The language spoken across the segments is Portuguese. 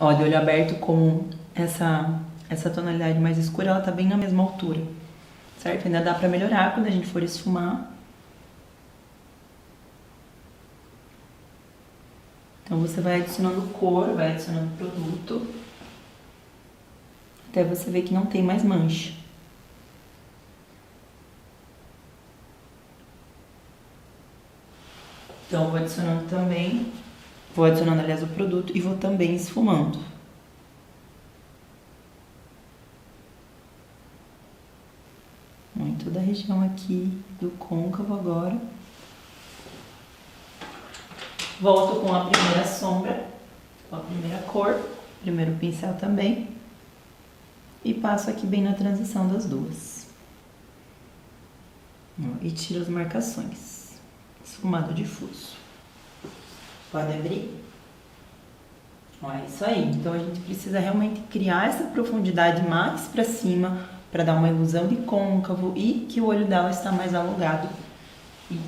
Ó, de olho aberto com essa tonalidade mais escura, ela tá bem na mesma altura, certo? Ainda dá pra melhorar quando a gente for esfumar. Então você vai adicionando cor, vai adicionando produto, até você ver que não tem mais mancha. Então vou adicionando também, aliás o produto e vou também esfumando. Muito da região aqui do côncavo agora. Volto com a primeira sombra, com a primeira cor, primeiro pincel também. E passo aqui bem na transição das duas. E tiro as marcações. Esfumado difuso. Pode abrir? Ó, é isso aí. Então a gente precisa realmente criar essa profundidade mais pra cima, pra dar uma ilusão de côncavo e que o olho dela está mais alongado. E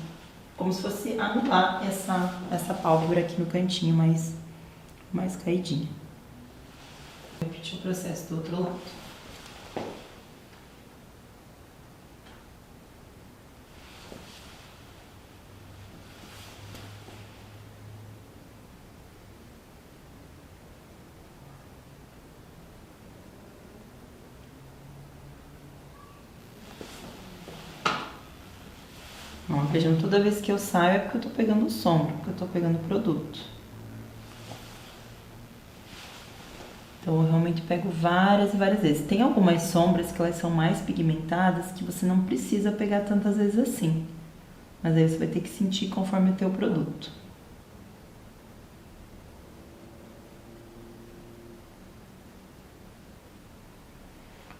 como se fosse anular essa pálpebra aqui no cantinho mais caidinha. Vou repetir o processo do outro lado. Ó, vejam, toda vez que eu saio é porque eu tô pegando sombra, porque eu tô pegando produto. Então eu realmente pego várias e várias vezes. Tem algumas sombras que elas são mais pigmentadas que você não precisa pegar tantas vezes assim. Mas aí você vai ter que sentir conforme o teu produto.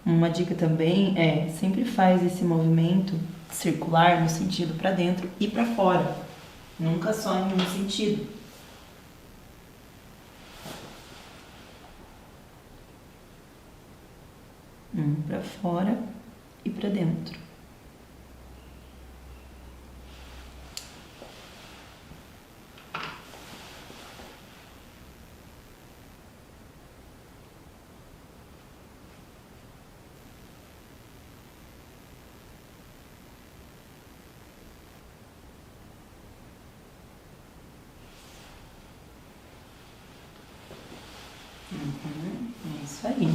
Uma dica também é, sempre faz esse movimento circular no sentido para dentro e para fora. Nunca só em um sentido. Para fora e para dentro. É isso aí.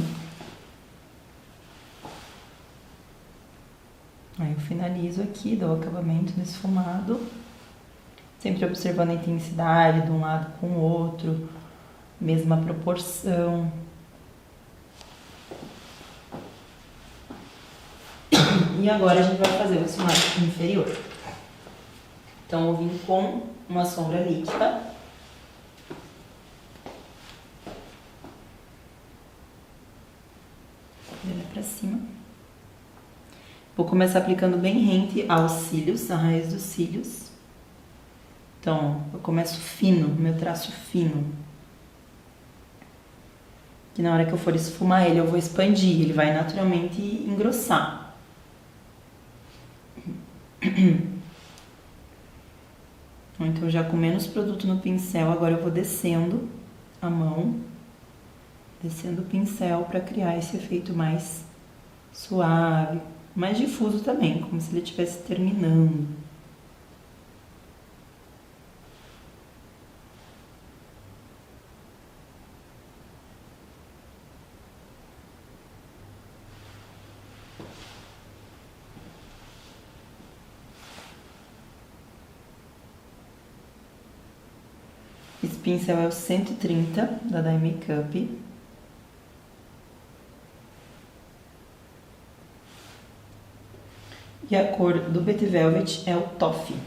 Aí eu finalizo aqui, dou o acabamento no esfumado, sempre observando a intensidade de um lado com o outro, mesma proporção. E agora a gente vai fazer o esfumado inferior. Então eu vim com uma sombra líquida. Olha pra cima. Vou começar aplicando bem rente aos cílios, à raiz dos cílios. Então, eu começo fino, meu traço fino. Que na hora que eu for esfumar ele, eu vou expandir, ele vai naturalmente engrossar. Então, já com menos produto no pincel, agora eu vou descendo a mão, descendo o pincel para criar esse efeito mais suave, mais difuso também, como se ele estivesse terminando. Esse pincel é o 130 da Dye Makeup. E a cor do Betty Velvet é o Toffee.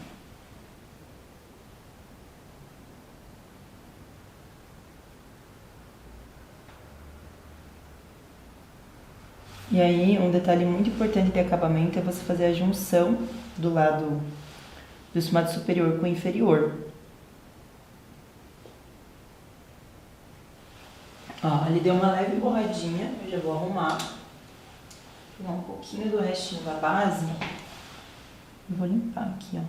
E aí, um detalhe muito importante de acabamento é você fazer a junção do lado do esfumado superior com o inferior. Ó, ali deu uma leve borradinha, eu já vou arrumar. Pegar um pouquinho do restinho da base e vou limpar aqui, ó.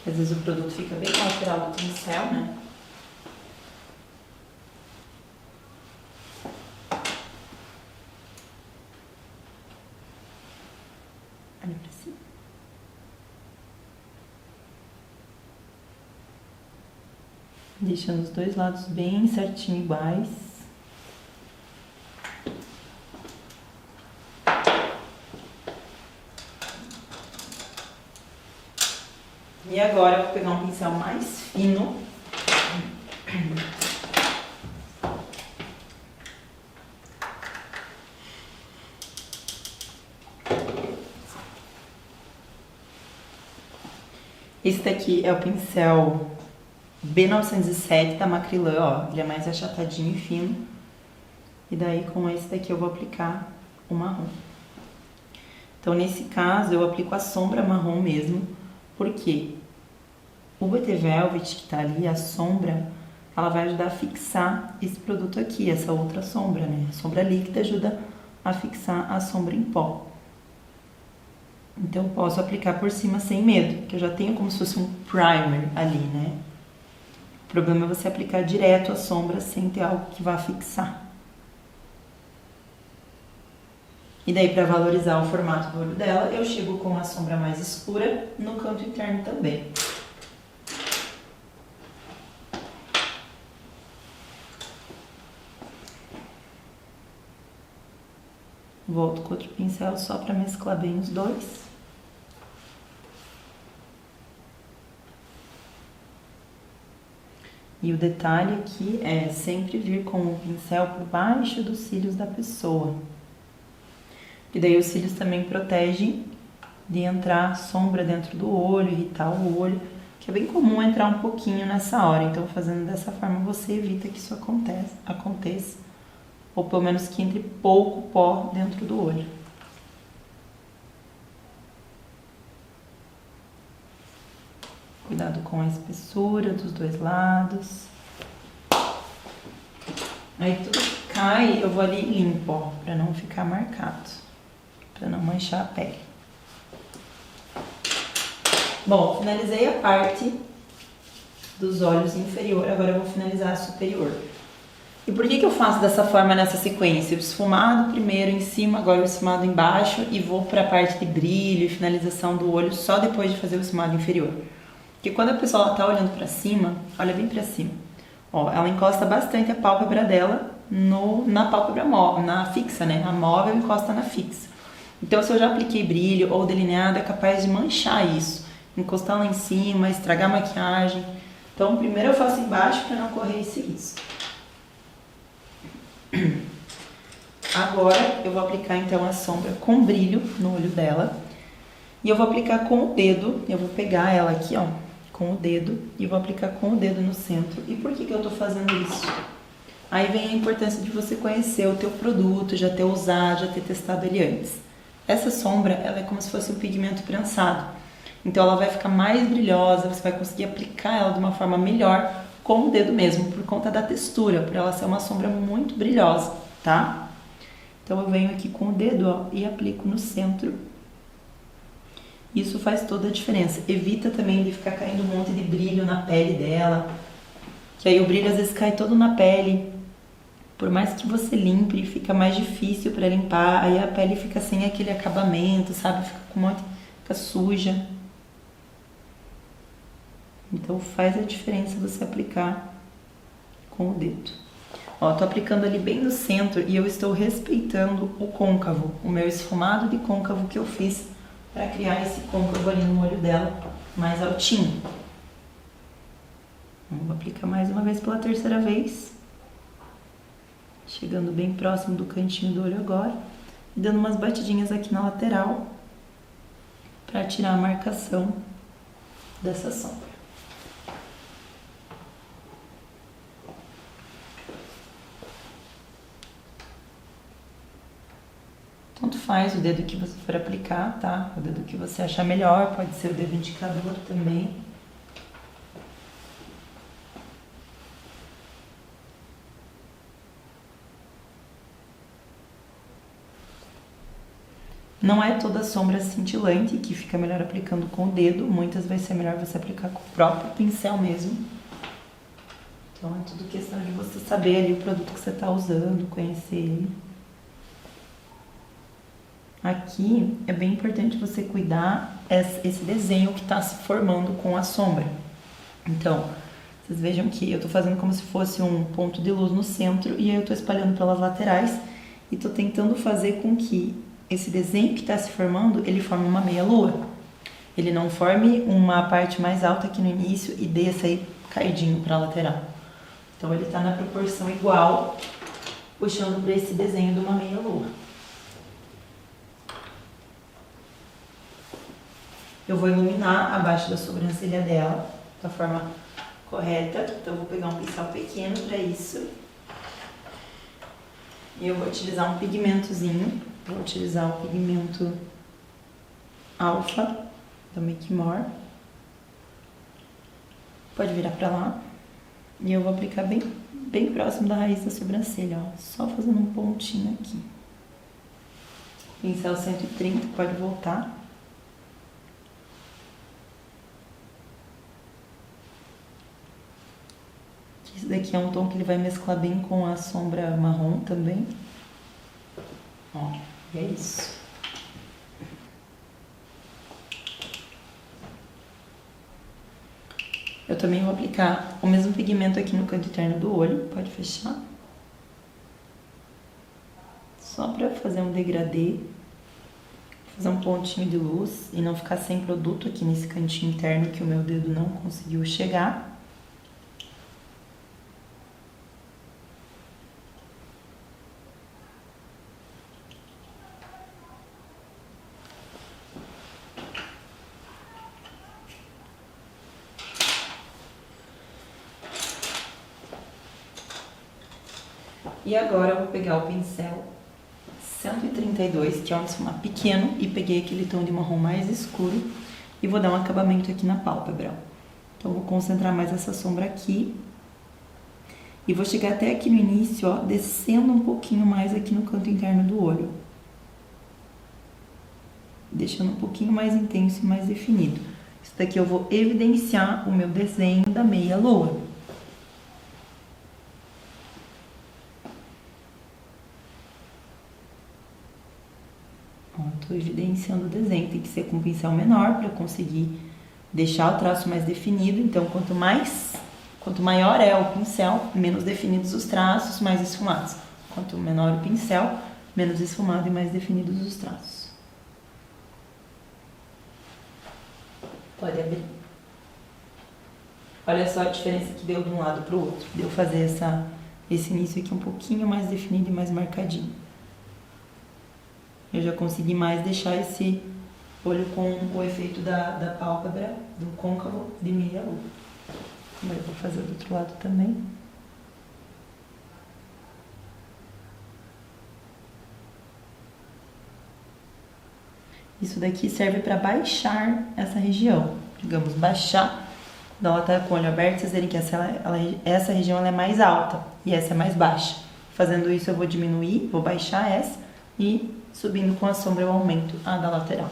Às vezes o produto fica bem lateral do pincel, né? Deixando os dois lados bem certinho iguais. E agora eu vou pegar um pincel mais fino. Esse daqui é o pincel B907 da Macrylan, ó. Ele é mais achatadinho e fino. E daí com esse daqui eu vou aplicar o marrom. Então nesse caso eu aplico a sombra marrom mesmo, porque o BT Velvet que tá ali, a sombra, ela vai ajudar a fixar esse produto aqui, essa outra sombra, né? A sombra líquida ajuda a fixar a sombra em pó. Então eu posso aplicar por cima sem medo, que eu já tenho como se fosse um primer ali, né? O problema é você aplicar direto a sombra sem ter algo que vá fixar. E daí, para valorizar o formato do olho dela, eu chego com a sombra mais escura no canto interno também. Volto com outro pincel só para mesclar bem os dois. E o detalhe aqui é sempre vir com o pincel por baixo dos cílios da pessoa. E daí os cílios também protegem de entrar sombra dentro do olho, irritar o olho, que é bem comum entrar um pouquinho nessa hora. Então, fazendo dessa forma, você evita que isso aconteça, ou pelo menos que entre pouco pó dentro do olho. Cuidado com a espessura dos dois lados. Aí tudo que cai, eu vou ali limpo, ó, pra não ficar marcado, pra não manchar a pele. Bom, finalizei a parte dos olhos inferior, agora eu vou finalizar a superior. E por que eu faço dessa forma nessa sequência? O esfumado primeiro em cima, agora o esfumado embaixo e vou para a parte de brilho e finalização do olho só depois de fazer o esfumado inferior. Porque quando a pessoa está olhando para cima, olha bem para cima, ó, ela encosta bastante a pálpebra dela na pálpebra móvel, na fixa, né? A móvel encosta na fixa. Então, se eu já apliquei brilho ou delineado, é capaz de manchar isso, encostar lá em cima, estragar a maquiagem. Então, primeiro eu faço embaixo para não correr esse risco. Agora eu vou aplicar então a sombra com brilho no olho dela. E eu vou aplicar com o dedo, eu vou pegar ela aqui, ó, com o dedo, e vou aplicar com o dedo no centro. E por que eu tô fazendo isso? Aí vem a importância de você conhecer o teu produto, já ter usado, já ter testado ele antes. Essa sombra, ela é como se fosse um pigmento prensado. Então ela vai ficar mais brilhosa, você vai conseguir aplicar ela de uma forma melhor com o dedo mesmo, por conta da textura, por ela ser uma sombra muito brilhosa, tá? Então eu venho aqui com o dedo, ó, e aplico no centro. Isso faz toda a diferença. Evita também de ficar caindo um monte de brilho na pele dela, que aí o brilho às vezes cai todo na pele. Por mais que você limpe, fica mais difícil para limpar, aí a pele fica sem aquele acabamento, sabe? Fica com um monte, fica suja. Então faz a diferença você aplicar com o dedo. Ó, tô aplicando ali bem no centro e eu estou respeitando o côncavo, o meu esfumado de côncavo que eu fiz para criar esse côncavo ali no olho dela mais altinho. Vou aplicar mais uma vez pela terceira vez. Chegando bem próximo do cantinho do olho agora. E dando umas batidinhas aqui na lateral para tirar a marcação dessa sombra. Tanto faz o dedo que você for aplicar, tá? O dedo que você achar melhor, pode ser o dedo indicador também. Não é toda sombra cintilante que fica melhor aplicando com o dedo, muitas vai ser melhor você aplicar com o próprio pincel mesmo. Então é tudo questão de você saber ali o produto que você está usando, conhecer ele. Aqui é bem importante você cuidar esse desenho que está se formando com a sombra. Então, Vocês vejam que eu tô fazendo como se fosse um ponto de luz no centro e aí eu tô espalhando pelas laterais e tô tentando fazer com que esse desenho que está se formando, ele forme uma meia-lua. Ele não forme uma parte mais alta aqui no início e desça aí caidinho para a lateral. Então ele está na proporção igual, puxando para esse desenho de uma meia-lua. Eu vou iluminar abaixo da sobrancelha dela, da forma correta. Então eu vou pegar um pincel pequeno para isso. E eu vou utilizar um pigmentozinho. Vou utilizar o pigmento Alpha da Make More. Pode virar pra lá. E eu vou aplicar bem próximo da raiz da sobrancelha, ó. Só fazendo um pontinho aqui. Pincel 130, pode voltar. Esse daqui é um tom que ele vai mesclar bem com a sombra marrom também. Ó, e é isso. Eu também vou aplicar o mesmo pigmento aqui no canto interno do olho, pode fechar. Só pra fazer um degradê, fazer um pontinho de luz e não ficar sem produto aqui nesse cantinho interno que o meu dedo não conseguiu chegar. E agora eu vou pegar o pincel 132, que é um esfumado pequeno, e peguei aquele tom de marrom mais escuro e vou dar um acabamento aqui na pálpebra. Então eu vou concentrar mais essa sombra aqui e vou chegar até aqui no início, ó, descendo um pouquinho mais aqui no canto interno do olho. Deixando um pouquinho mais intenso e mais definido. Isso daqui eu vou evidenciar o meu desenho da meia-lua. Estou evidenciando o desenho, tem que ser com um pincel menor para eu conseguir deixar o traço mais definido. Então, quanto maior é o pincel, menos definidos os traços, mais esfumados. Quanto menor o pincel, menos esfumado e mais definidos os traços. Pode abrir. Olha só a diferença que deu de um lado para o outro. Deu fazer esse início aqui um pouquinho mais definido e mais marcadinho. Eu já consegui mais deixar esse olho com o efeito da pálpebra, do côncavo de meia-lua. Agora eu vou fazer do outro lado também. Isso daqui serve para baixar essa região. Digamos, baixar. Quando ela tá com o olho aberto, vocês verem que essa região ela é mais alta e essa é mais baixa. Fazendo isso eu vou diminuir, vou baixar essa e subindo com a sombra eu aumento a da lateral.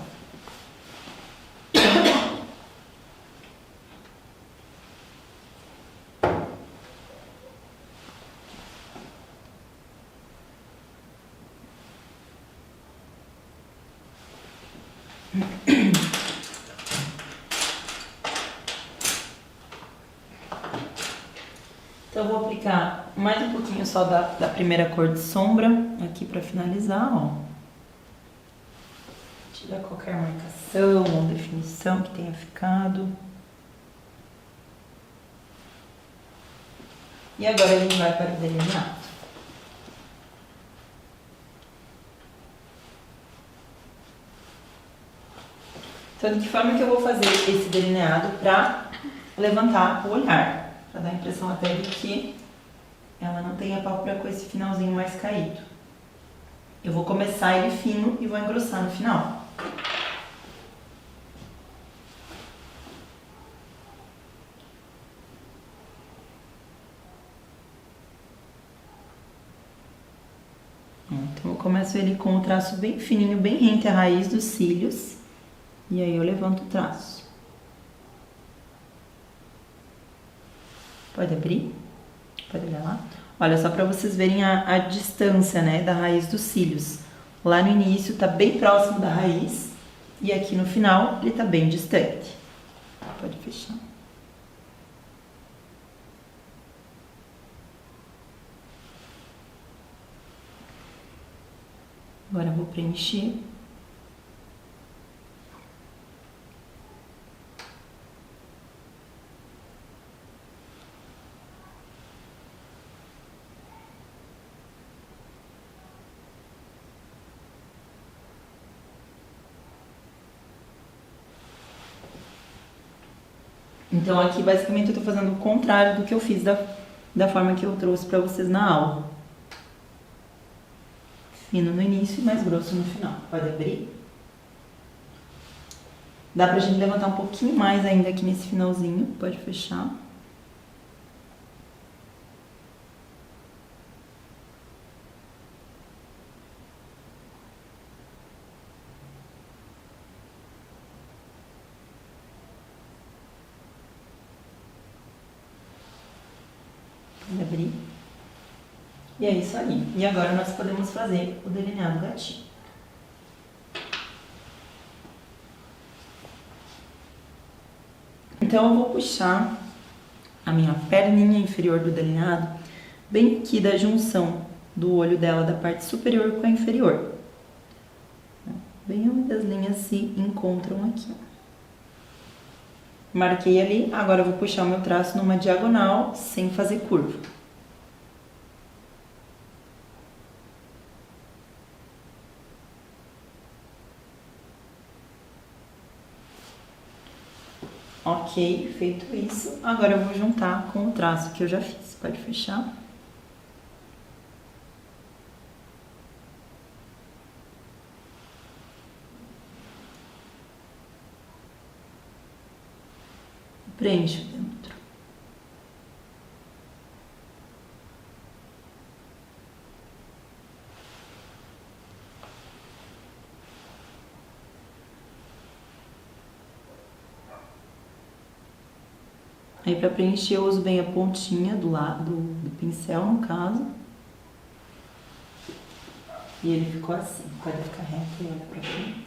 Então eu vou aplicar mais um pouquinho só da primeira cor de sombra aqui para finalizar, ó. Tirar qualquer marcação ou definição que tenha ficado. E agora a gente vai para o delineado. Então, de que forma que eu vou fazer esse delineado para levantar o olhar? Para dar a impressão até de que ela não tem a pálpebra com esse finalzinho mais caído. Eu vou começar ele fino e vou engrossar no final. Então eu começo ele com o traço bem fininho, bem rente à raiz dos cílios. E aí eu levanto o traço. Pode abrir? Pode olhar lá? Olha, só para vocês verem a distância, né, da raiz dos cílios. Lá no início tá bem próximo da raiz e aqui no final ele tá bem distante. Pode fechar. Agora eu vou preencher. Então aqui basicamente eu tô fazendo o contrário do que eu fiz da forma que eu trouxe pra vocês na aula. Fino no início e mais grosso no final. Pode abrir. Dá pra gente levantar um pouquinho mais ainda aqui nesse finalzinho. Pode fechar. Pode abrir. E é isso aí. E agora nós podemos fazer o delineado gatinho. Então eu vou puxar a minha perninha inferior do delineado bem aqui da junção do olho dela, da parte superior com a inferior. Bem onde as linhas se encontram aqui. Marquei ali, agora eu vou puxar o meu traço numa diagonal sem fazer curva. Ok, feito isso, agora eu vou juntar com o traço que eu já fiz. Pode fechar. Preencho dentro. Aí para preencher eu uso bem a pontinha do lado do pincel, no caso. E ele ficou assim, pode ficar reto e olha pra frente.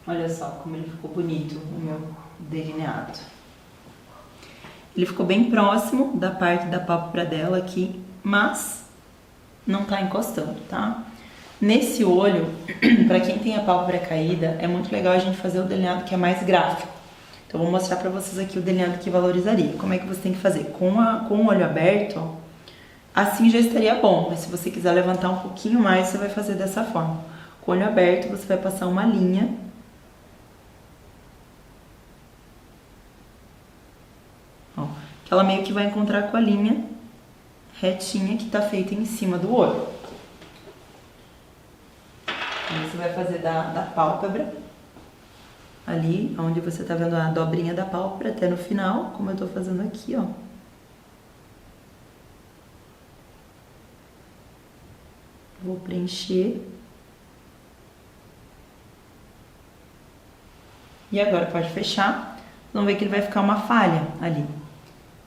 Olha só como ele ficou bonito o meu delineado. Ele ficou bem próximo da parte da pálpebra dela aqui, mas não tá encostando, tá? Nesse olho, pra quem tem a pálpebra caída, é muito legal a gente fazer o delineado que é mais gráfico. Então, eu vou mostrar pra vocês aqui o delineado que valorizaria. Como é que você tem que fazer? Com o olho aberto, ó, assim já estaria bom. Mas se você quiser levantar um pouquinho mais, você vai fazer dessa forma. Com o olho aberto, você vai passar uma linha. Ó, que ela meio que vai encontrar com a linha retinha que tá feita em cima do olho. Aí você vai fazer da pálpebra. Ali, onde você tá vendo a dobrinha da pálpebra até no final, como eu tô fazendo aqui, ó. Vou preencher. E agora pode fechar. Vamos ver que ele vai ficar uma falha ali.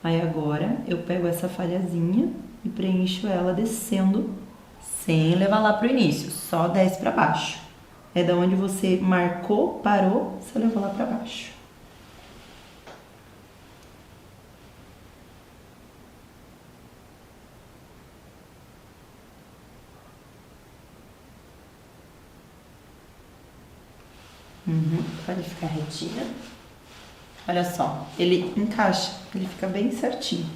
Aí agora eu pego essa falhazinha e preencho ela descendo, sem levar lá pro início, só desce pra baixo. É da onde você marcou, parou, você levou lá pra baixo. Pode ficar retinha. Olha só, ele encaixa, ele fica bem certinho.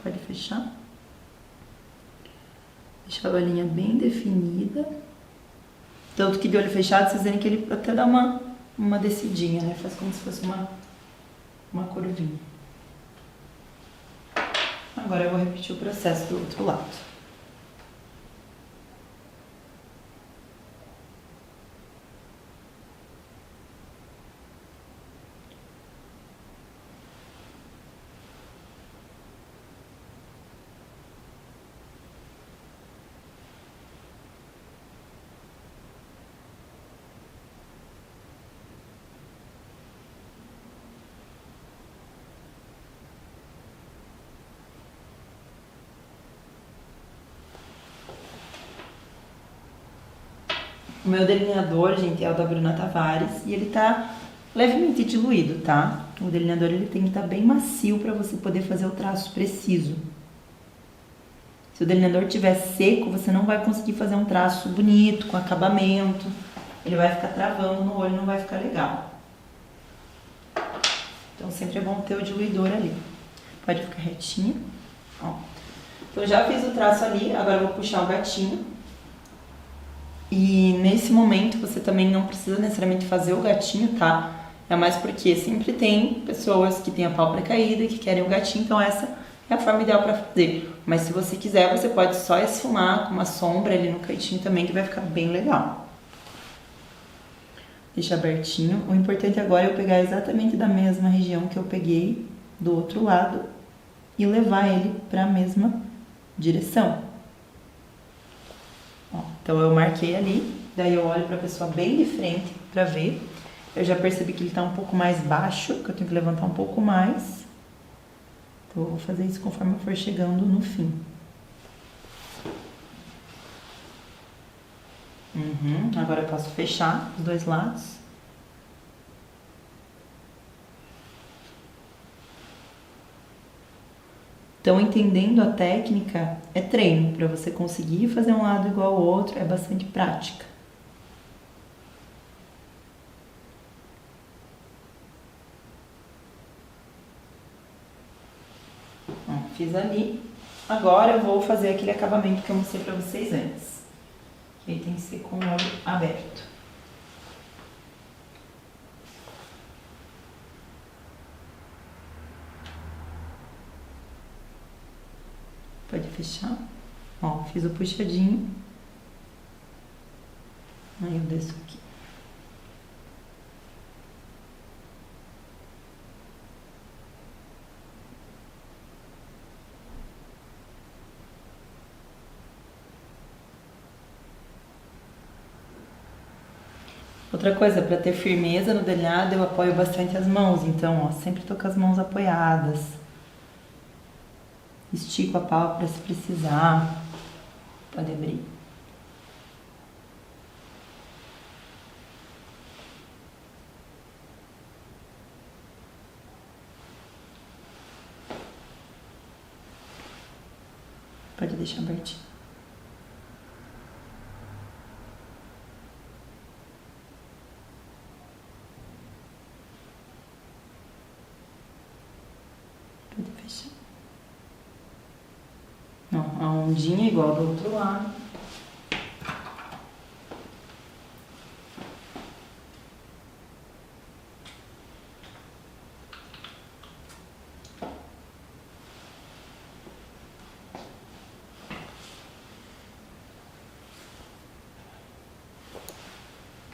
Pode fechar. Deixar a linha bem definida. Tanto que de olho fechado, vocês veem que ele até dá uma descidinha, né? Faz como se fosse uma curvinha. Agora eu vou repetir o processo do outro lado. O meu delineador, gente, é o da Bruna Tavares e ele tá levemente diluído, tá? O delineador ele tem que estar bem macio para você poder fazer o traço preciso. Se o delineador estiver seco, você não vai conseguir fazer um traço bonito, com acabamento. Ele vai ficar travando no olho, não vai ficar legal. Então sempre é bom ter o diluidor ali. Pode ficar retinho. Ó. Então já fiz o traço ali, agora eu vou puxar o gatinho. E nesse momento você também não precisa necessariamente fazer o gatinho, tá? É mais porque sempre tem pessoas que têm a pálpebra caída e que querem o gatinho, então essa é a forma ideal para fazer. Mas se você quiser, você pode só esfumar com uma sombra ali no cantinho também, que vai ficar bem legal. Deixa abertinho. O importante agora é eu pegar exatamente da mesma região que eu peguei do outro lado e levar ele para a mesma direção. Ó, então eu marquei ali, daí eu olho para a pessoa bem de frente para ver. Eu já percebi que ele está um pouco mais baixo, que eu tenho que levantar um pouco mais. Então eu vou fazer isso conforme eu for chegando no fim. Agora eu posso fechar os dois lados. Então, entendendo a técnica, é treino. Para você conseguir fazer um lado igual ao outro, é bastante prática. Ó, fiz ali. Agora eu vou fazer aquele acabamento que eu mostrei para vocês antes. Que aí tem que ser com o olho aberto. Pode fechar. Ó, fiz o puxadinho. Aí eu desço aqui. Outra coisa, para ter firmeza no delineado, eu apoio bastante as mãos. Então, ó, sempre tô com as mãos apoiadas. Estico a pálpebra se precisar. Pode abrir. Pode deixar abertinho. Pode fechar. Ó, a ondinha igual do outro lado.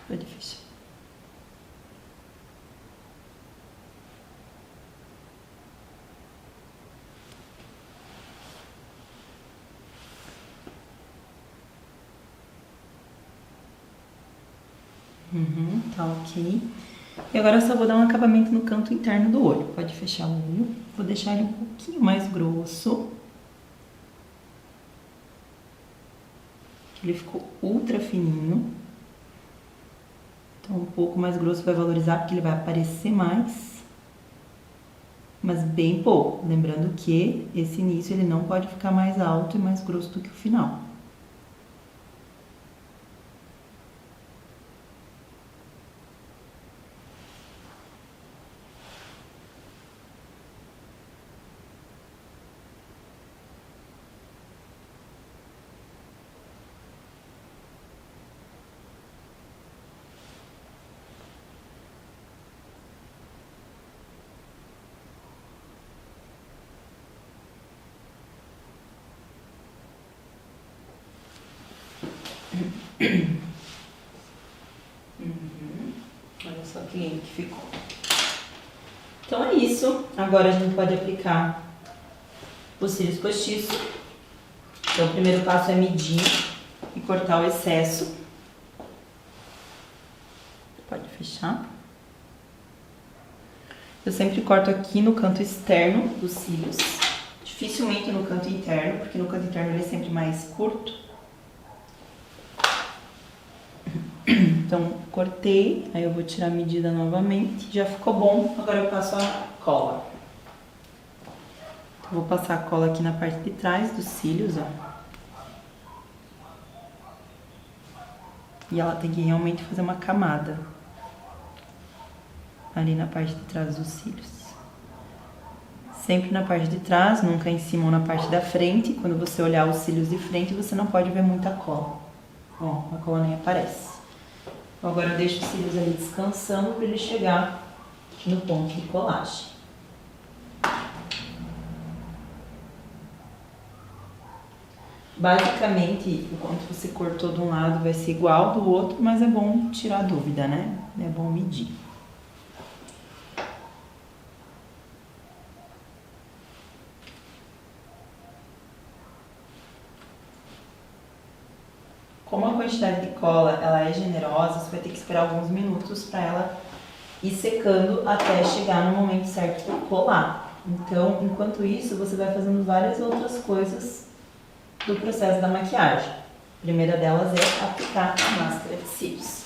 Pode fechar. Tá ok. E agora eu só vou dar um acabamento no canto interno do olho. Pode fechar o olho. Vou deixar ele um pouquinho mais grosso. Ele ficou ultra fininho. Então um pouco mais grosso vai valorizar porque ele vai aparecer mais. Mas bem pouco. Lembrando que esse início ele não pode ficar mais alto e mais grosso do que o final. Olha só que lindo que ficou. Então é isso. Agora a gente pode aplicar os cílios postiços. Então o primeiro passo é medir e cortar o excesso. Pode fechar. Eu sempre corto aqui no canto externo dos cílios. Dificilmente no canto interno, porque no canto interno ele é sempre mais curto. Então, cortei, aí eu vou tirar a medida novamente. Já ficou bom, agora eu passo a cola. Então, vou passar a cola aqui na parte de trás dos cílios, ó. E ela tem que realmente fazer uma camada ali na parte de trás dos cílios. Sempre na parte de trás, nunca em cima ou na parte da frente. Quando você olhar os cílios de frente, você não pode ver muita cola. Ó, a cola nem aparece. Então, agora eu deixo os cílios ali descansando para ele chegar no ponto de colagem. Basicamente, o quanto você cortou de um lado vai ser igual do outro, mas é bom tirar a dúvida, né? É bom medir. Como a quantidade de cola ela é generosa, você vai ter que esperar alguns minutos para ela ir secando até chegar no momento certo para colar. Então, enquanto isso, você vai fazendo várias outras coisas do processo da maquiagem. A primeira delas é aplicar a máscara de cílios.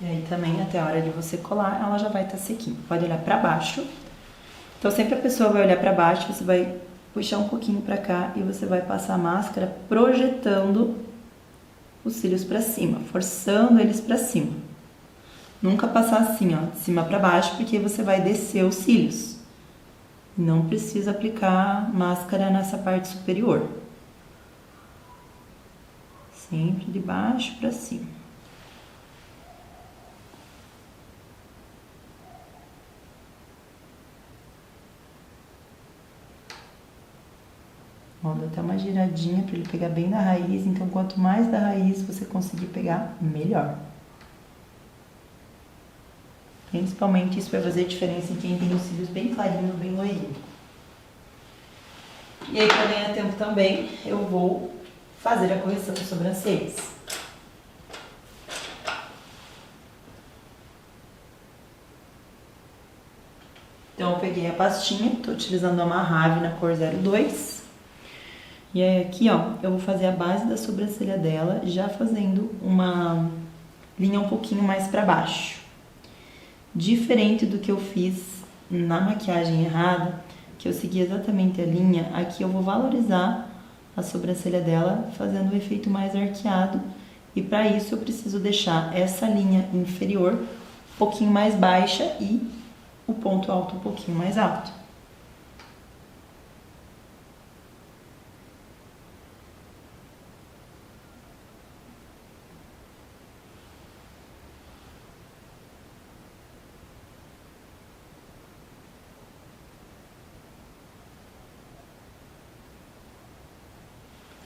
E aí também, até a hora de você colar, ela já vai estar sequinha. Pode olhar para baixo. Então, sempre a pessoa vai olhar para baixo, você vai puxar um pouquinho para cá e você vai passar a máscara projetando os cílios para cima, forçando eles para cima. Nunca passar assim, ó, de cima para baixo, porque você vai descer os cílios. Não precisa aplicar máscara nessa parte superior. Sempre de baixo para cima. Ó, dá até uma giradinha para ele pegar bem da raiz. Então, quanto mais da raiz você conseguir pegar, melhor. Principalmente isso vai fazer diferença em quem tem os cílios bem clarinhos, bem loirinhos. E aí, para ganhar tempo também, eu vou fazer a correção das sobrancelhas. Então, eu peguei a pastinha, tô utilizando a Mahave na cor 02. E aí aqui, ó, eu vou fazer a base da sobrancelha dela, já fazendo uma linha um pouquinho mais para baixo. Diferente do que eu fiz na maquiagem errada, que eu segui exatamente a linha, aqui eu vou valorizar a sobrancelha dela, fazendo o efeito mais arqueado. E para isso eu preciso deixar essa linha inferior um pouquinho mais baixa e o ponto alto um pouquinho mais alto.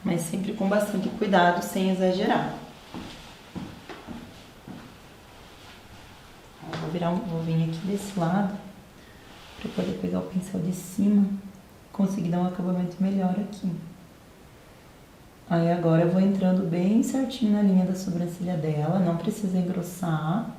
Mas sempre com bastante cuidado, sem exagerar. Vou vir aqui desse lado, para poder pegar o pincel de cima, conseguir dar um acabamento melhor aqui. Aí agora eu vou entrando bem certinho na linha da sobrancelha dela, não precisa engrossar.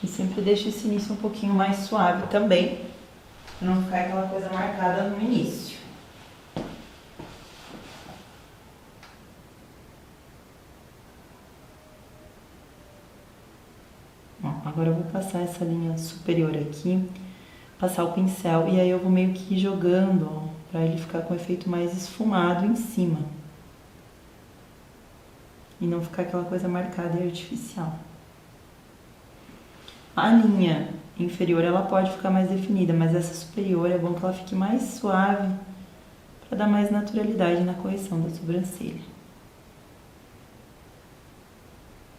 E sempre deixa esse início um pouquinho mais suave também, pra não ficar aquela coisa marcada no início. Ó, agora eu vou passar essa linha superior aqui, passar o pincel e aí eu vou meio que ir jogando, ó, pra ele ficar com um efeito mais esfumado em cima. E não ficar aquela coisa marcada e artificial. A linha inferior ela pode ficar mais definida, mas essa superior é bom que ela fique mais suave para dar mais naturalidade na correção da sobrancelha.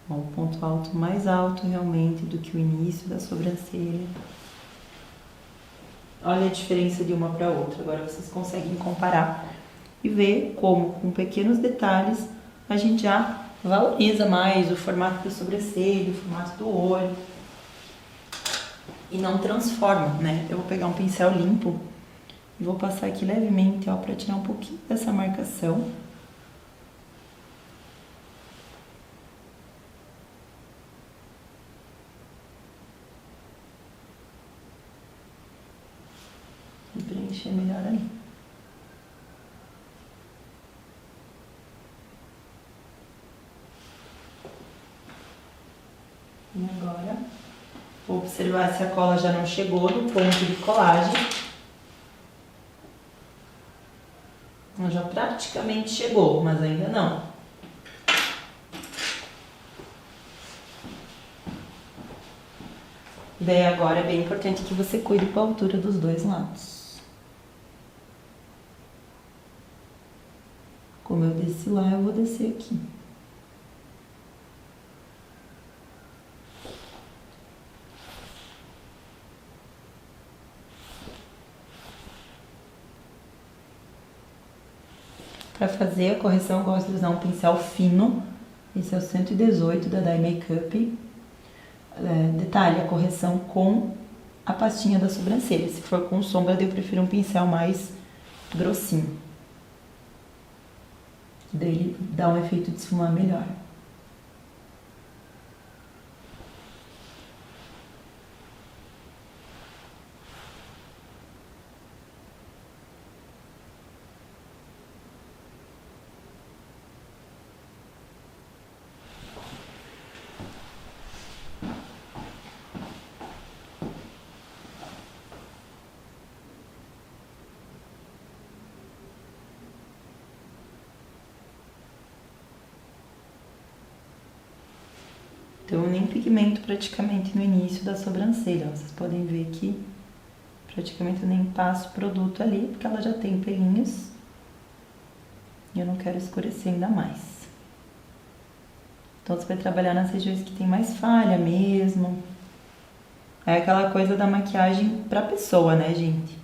Bom, o ponto alto mais alto realmente do que o início da sobrancelha. Olha a diferença de uma para outra. Agora vocês conseguem comparar e ver como, com pequenos detalhes, a gente já valoriza mais o formato da sobrancelha, o formato do olho. E não transforma, né? Eu vou pegar um pincel limpo e vou passar aqui levemente, ó, para tirar um pouquinho dessa marcação. preencher melhor ali. E agora, vou observar se a cola já não chegou no ponto de colagem. Ela já praticamente chegou, mas ainda não. E daí agora é bem importante que você cuide com a altura dos dois lados. Como eu desci lá, eu vou descer aqui. Para fazer a correção, eu gosto de usar um pincel fino. Esse é o 118 da Dye Makeup. Detalhe, a correção com a pastinha da sobrancelha. Se for com sombra, eu prefiro um pincel mais grossinho. Daí ele dá um efeito de esfumar melhor. Então, eu nem pigmento praticamente no início da sobrancelha. Vocês podem ver que praticamente eu nem passo produto ali, porque ela já tem pelinhos. E eu não quero escurecer ainda mais. Então, você vai trabalhar nas regiões que tem mais falha mesmo. É aquela coisa da maquiagem pra pessoa, né, gente?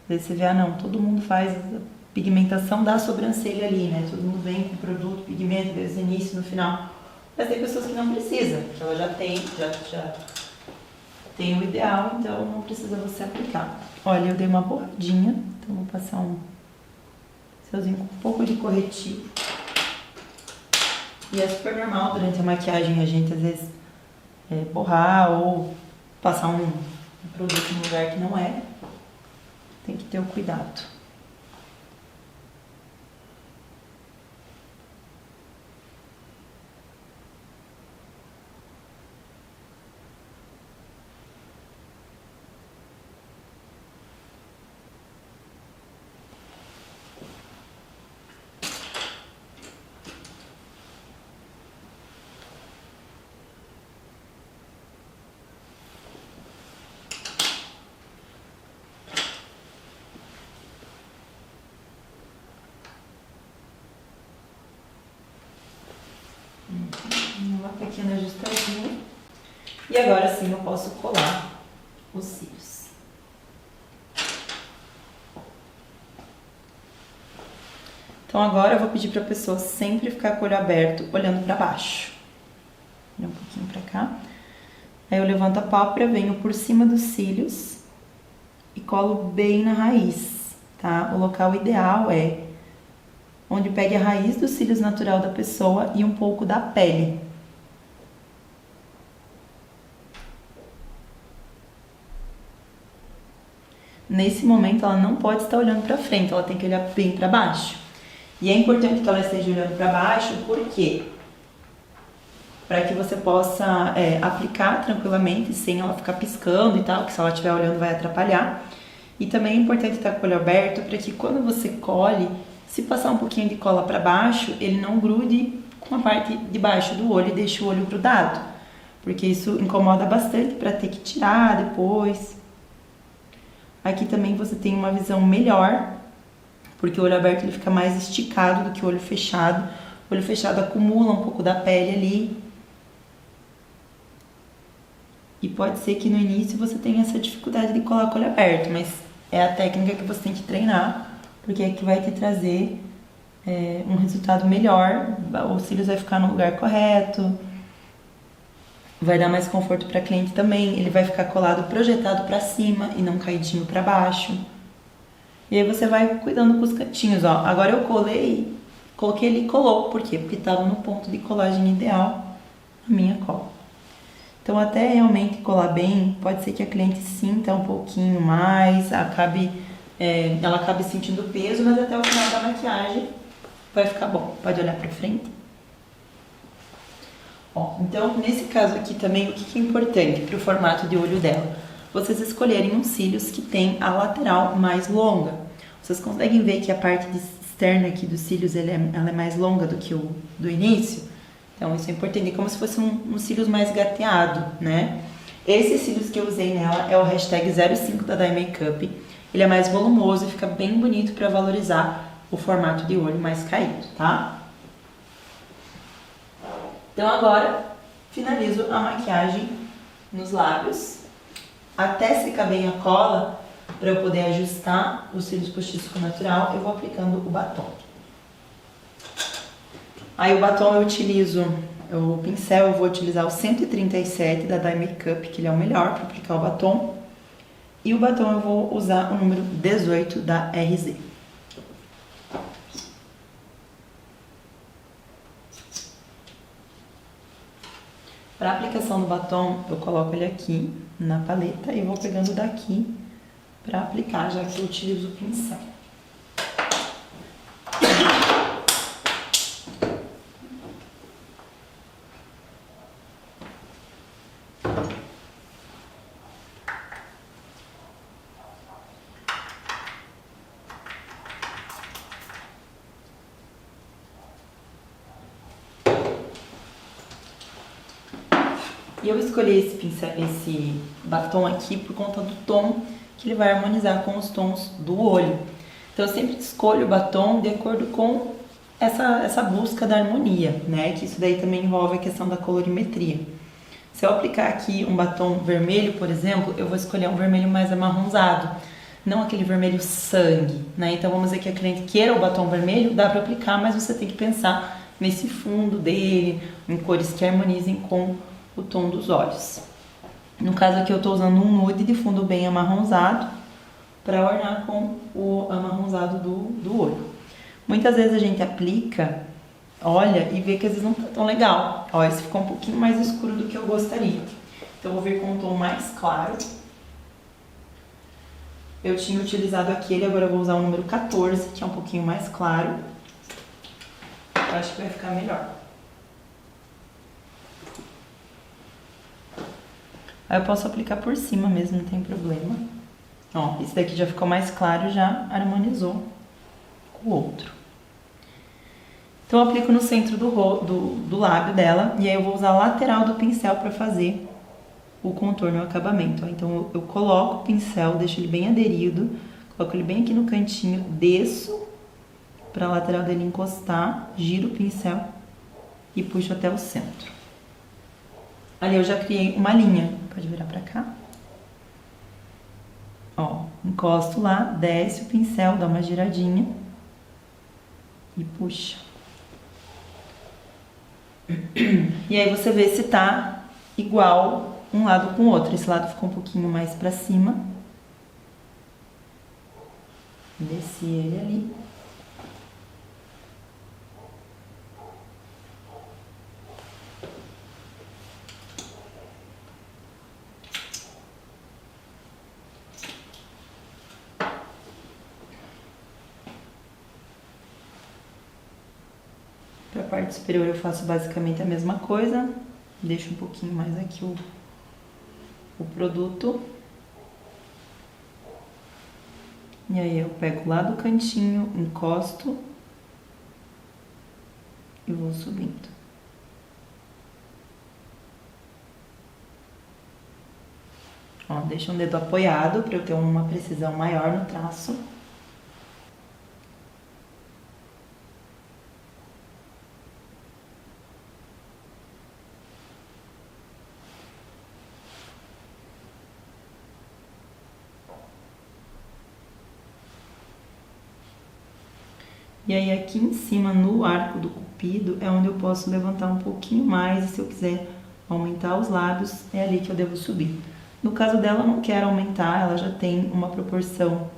Às vezes você vê, não, todo mundo faz a pigmentação da sobrancelha ali, né? Todo mundo vem com produto, pigmento, desde o início, no final. Mas tem pessoas que não precisam, que ela já tem o ideal, então não precisa você aplicar. Olha, eu dei uma borradinha, então vou passar um pincelzinho com um pouco de corretivo. E é super normal durante a maquiagem a gente às vezes borrar ou passar um produto em um lugar que não é. Tem que ter o cuidado. Uma pequena ajustadinha. E agora sim eu posso colar os cílios. Então agora eu vou pedir para a pessoa sempre ficar com o olho aberto, olhando para baixo. Olha um pouquinho para cá. Aí eu levanto a pálpebra, venho por cima dos cílios e colo bem na raiz, tá? O local ideal é onde pegue a raiz dos cílios natural da pessoa e um pouco da pele. Nesse momento ela não pode estar olhando para frente, ela tem que olhar bem para baixo. E é importante que ela esteja olhando para baixo, por quê? Para que você possa aplicar tranquilamente, sem ela ficar piscando e tal, que se ela estiver olhando vai atrapalhar. E também é importante estar com o olho aberto, para que quando você colhe, se passar um pouquinho de cola para baixo, ele não grude com a parte de baixo do olho e deixe o olho grudado. Porque isso incomoda bastante para ter que tirar depois. Aqui também você tem uma visão melhor, porque o olho aberto ele fica mais esticado do que o olho fechado. O olho fechado acumula um pouco da pele ali. E pode ser que no início você tenha essa dificuldade de colar com o olho aberto, mas é a técnica que você tem que treinar, porque é que vai te trazer um resultado melhor. Os cílios vai ficar no lugar correto, vai dar mais conforto para a cliente também. Ele vai ficar colado projetado para cima e não caidinho para baixo. E aí você vai cuidando com os cantinhos, ó. Agora eu coloquei ele e colou. Por quê? Porque estava no ponto de colagem ideal a minha cola. Então até realmente colar bem, pode ser que a cliente sinta um pouquinho mais, acabe ela acabe sentindo peso, mas até o final da maquiagem vai ficar bom. Pode olhar pra frente. Ó, então, nesse caso aqui também, o que é importante pro formato de olho dela? Vocês escolherem uns cílios que tem a lateral mais longa. Vocês conseguem ver que a parte externa aqui dos cílios, ela é mais longa do que o do início? Então, isso é importante, é como se fosse um cílios mais gateado, né? Esses cílios que eu usei nela é o hashtag 05 da Dye Makeup. Ele é mais volumoso e fica bem bonito para valorizar o formato de olho mais caído, tá? Então agora, finalizo a maquiagem nos lábios. Até secar bem a cola, para eu poder ajustar os cílios postiços com natural, eu vou aplicando o batom. Aí o batom eu utilizo, o pincel eu vou utilizar o 137 da Dye Makeup, que ele é o melhor para aplicar o batom. E o batom eu vou usar o número 18 da RZ. Para a aplicação do batom, eu coloco ele aqui na paleta e vou pegando daqui para aplicar, já que eu utilizo o pincel. E eu escolhi esse batom aqui por conta do tom que ele vai harmonizar com os tons do olho. Então eu sempre escolho o batom de acordo com essa busca da harmonia, né? Que isso daí também envolve a questão da colorimetria. Se eu aplicar aqui um batom vermelho, por exemplo, eu vou escolher um vermelho mais amarronzado, não aquele vermelho sangue, né? Então vamos dizer que a cliente queira o batom vermelho, dá para aplicar, mas você tem que pensar nesse fundo dele, em cores que harmonizem com o tom dos olhos. No caso aqui eu estou usando um nude de fundo bem amarronzado para ornar com o amarronzado do olho. Muitas vezes a gente aplica, olha e vê que às vezes não tá tão legal. Ó, esse ficou um pouquinho mais escuro do que eu gostaria. Então eu vou vir com um tom mais claro. Eu tinha utilizado aquele, agora eu vou usar o número 14, que é um pouquinho mais claro. Eu acho que vai ficar melhor. Aí eu posso aplicar por cima mesmo, não tem problema. Ó, esse daqui já ficou mais claro, já harmonizou com o outro. Então eu aplico no centro do lábio dela e aí eu vou usar a lateral do pincel para fazer o contorno e o acabamento. Ó. Então eu coloco o pincel, deixo ele bem aderido, coloco ele bem aqui no cantinho, desço para a lateral dele encostar, giro o pincel e puxo até o centro. Ali eu já criei uma linha, pode virar pra cá. Ó, encosto lá, desce o pincel, dá uma giradinha e puxa. E aí você vê se tá igual um lado com o outro. Esse lado ficou um pouquinho mais pra cima. Desci ele ali. Para a parte superior eu faço basicamente a mesma coisa, deixo um pouquinho mais aqui o produto. E aí eu pego lá do cantinho, encosto e vou subindo. Ó, deixa um dedo apoiado para eu ter uma precisão maior no traço. E aí aqui em cima, no arco do cupido, é onde eu posso levantar um pouquinho mais. E se eu quiser aumentar os lábios, é ali que eu devo subir. No caso dela, eu não quero aumentar, ela já tem uma proporção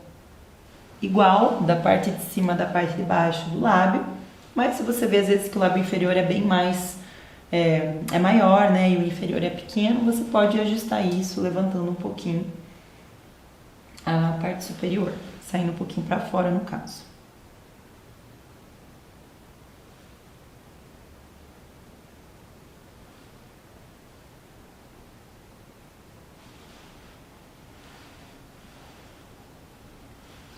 igual da parte de cima da parte de baixo do lábio. Mas se você vê às vezes que o lábio inferior é bem mais, é maior, né? E o inferior é pequeno, você pode ajustar isso levantando um pouquinho a parte superior. saindo um pouquinho pra fora no caso.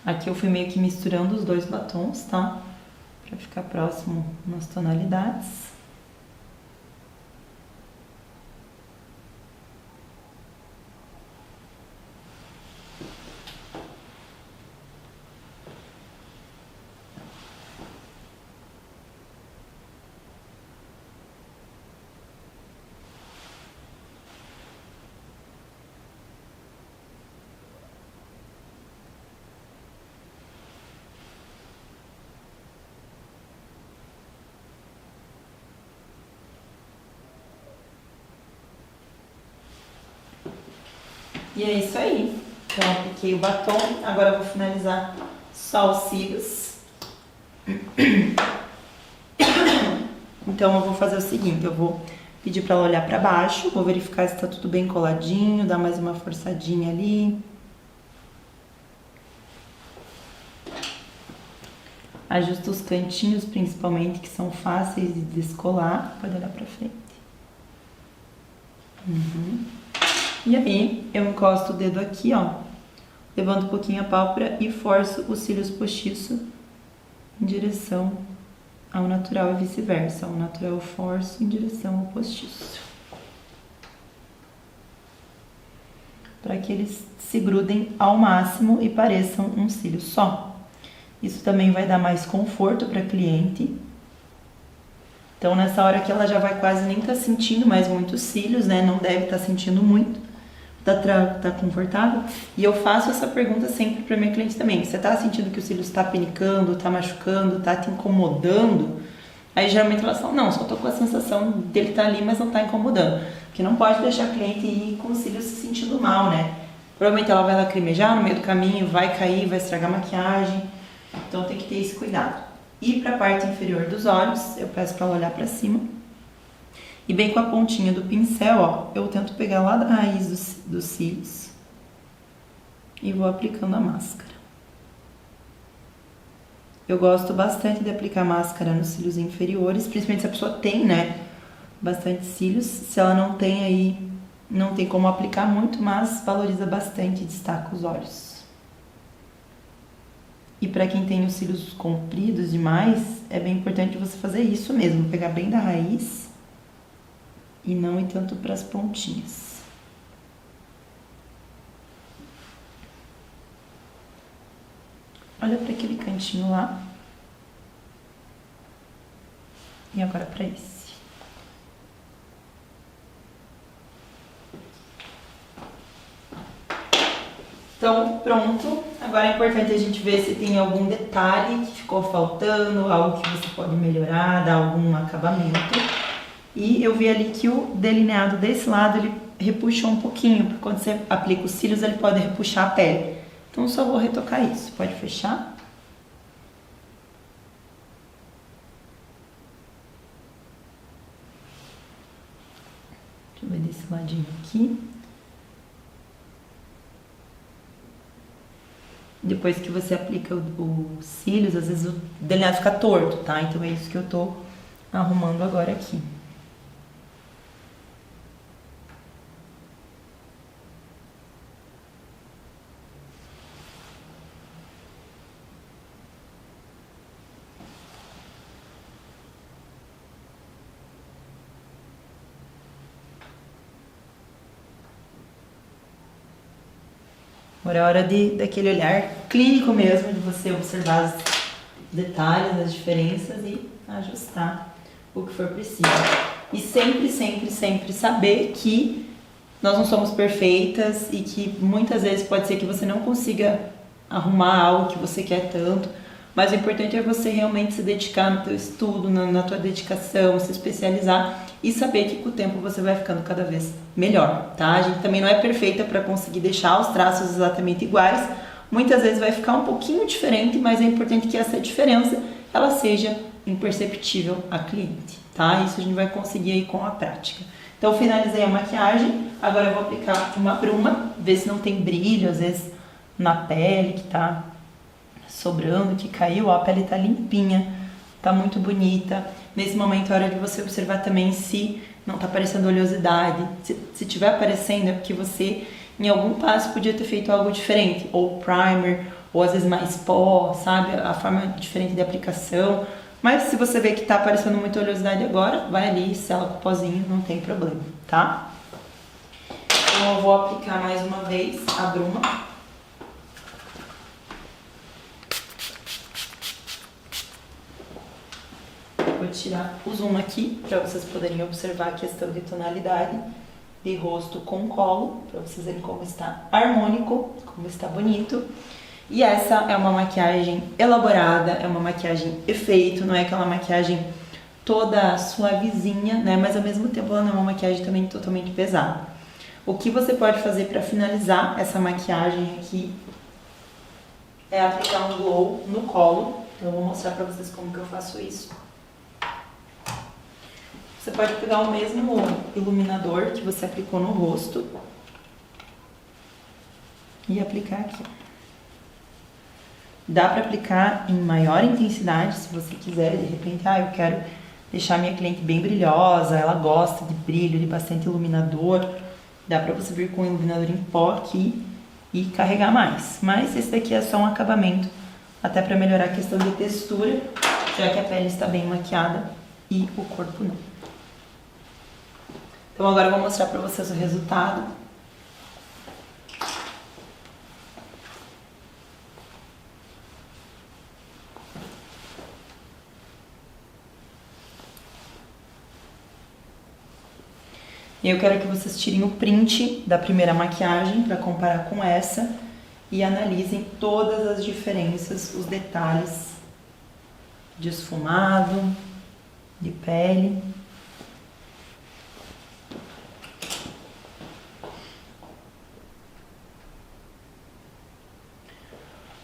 Aqui eu fui meio que misturando os dois batons, tá? Pra ficar próximo nas tonalidades. E é isso aí. Então, apliquei o batom. Agora eu vou finalizar só os cílios. Então, eu vou fazer o seguinte. Eu vou pedir pra ela olhar pra baixo. Vou verificar se tá tudo bem coladinho. Dar mais uma forçadinha ali. Ajusta os cantinhos, principalmente, que são fáceis de descolar. Pode olhar pra frente. E aí, eu encosto o dedo aqui, ó. Levanto um pouquinho a pálpebra e forço os cílios postiços em direção ao natural e vice-versa. Ao natural eu forço em direção ao postiço. Para que eles se grudem ao máximo e pareçam um cílio só. Isso também vai dar mais conforto para a cliente. Então, nessa hora que ela já vai quase nem estar sentindo mais muitos cílios, né? Não deve estar sentindo muito. Tá confortável? E eu faço essa pergunta sempre para minha cliente também. Você tá sentindo que o cílio está pinicando, tá machucando, tá te incomodando? Aí geralmente elas falam, não, só tô com a sensação dele tá ali, mas não tá incomodando. Porque não pode deixar a cliente ir com o cílio se sentindo mal, né? Provavelmente ela vai lacrimejar no meio do caminho, vai cair, vai estragar a maquiagem. Então tem que ter esse cuidado. E para a parte inferior dos olhos, eu peço para ela olhar para cima. E bem com a pontinha do pincel, ó, eu tento pegar lá da raiz dos cílios e vou aplicando a máscara. Eu gosto bastante de aplicar máscara nos cílios inferiores, principalmente se a pessoa tem, né, bastante cílios. Se ela não tem aí, não tem como aplicar muito, mas valoriza bastante e destaca os olhos. E para quem tem os cílios compridos demais, é bem importante você fazer isso mesmo, pegar bem da raiz e não ir tanto para as pontinhas. Olha para aquele cantinho lá. E agora para esse. Então, pronto. Agora é importante a gente ver se tem algum detalhe que ficou faltando, algo que você pode melhorar, dar algum acabamento. E eu vi ali que o delineado desse lado, ele repuxou um pouquinho, porque quando você aplica os cílios, ele pode repuxar a pele. Então, eu só vou retocar isso. Pode fechar. Deixa eu ver desse ladinho aqui. Depois que você aplica os cílios, às vezes o delineado fica torto, tá? Então é isso que eu tô arrumando agora aqui. Agora é hora daquele olhar clínico mesmo, de você observar os detalhes, as diferenças e ajustar o que for preciso. E sempre, sempre, sempre saber que nós não somos perfeitas e que muitas vezes pode ser que você não consiga arrumar algo que você quer tanto, mas o importante é você realmente se dedicar no teu estudo, na tua dedicação, se especializar e saber que com o tempo você vai ficando cada vez melhor, tá? A gente também não é perfeita para conseguir deixar os traços exatamente iguais. Muitas vezes vai ficar um pouquinho diferente, mas é importante que essa diferença ela seja imperceptível à cliente, tá? Isso a gente vai conseguir aí com a prática. Então, finalizei a maquiagem, agora eu vou aplicar uma bruma, ver se não tem brilho, às vezes na pele que tá sobrando, que caiu, ó, a pele tá limpinha, tá muito bonita. Nesse momento é hora de você observar também se não tá aparecendo oleosidade. Se tiver aparecendo é porque você em algum passo podia ter feito algo diferente, ou primer, ou às vezes mais pó, sabe? A forma diferente de aplicação. Mas se você vê que tá aparecendo muita oleosidade agora, vai ali e sela com o pozinho, não tem problema, tá? Então eu vou aplicar mais uma vez a bruma. Vou tirar o zoom aqui para vocês poderem observar a questão de tonalidade de rosto com colo, para vocês verem como está harmônico, como está bonito. E essa é uma maquiagem elaborada, é uma maquiagem efeito, não é aquela maquiagem toda suavezinha, né? Mas ao mesmo tempo ela não é uma maquiagem também totalmente pesada. O que você pode fazer para finalizar essa maquiagem aqui é aplicar um glow no colo. Então eu vou mostrar para vocês como que eu faço isso. Você pode pegar o mesmo iluminador que você aplicou no rosto e aplicar aqui. Dá para aplicar em maior intensidade, se você quiser, de repente, eu quero deixar minha cliente bem brilhosa, ela gosta de brilho, de bastante iluminador. Dá para você vir com o iluminador em pó aqui e carregar mais. Mas esse daqui é só um acabamento, até para melhorar a questão de textura, já que a pele está bem maquiada e o corpo não. Então agora eu vou mostrar para vocês o resultado. E eu quero que vocês tirem o print da primeira maquiagem para comparar com essa e analisem todas as diferenças, os detalhes de esfumado, de pele.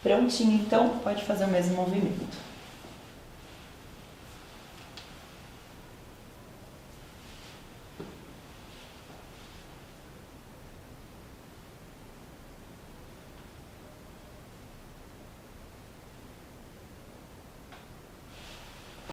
Prontinho, então, pode fazer o mesmo movimento.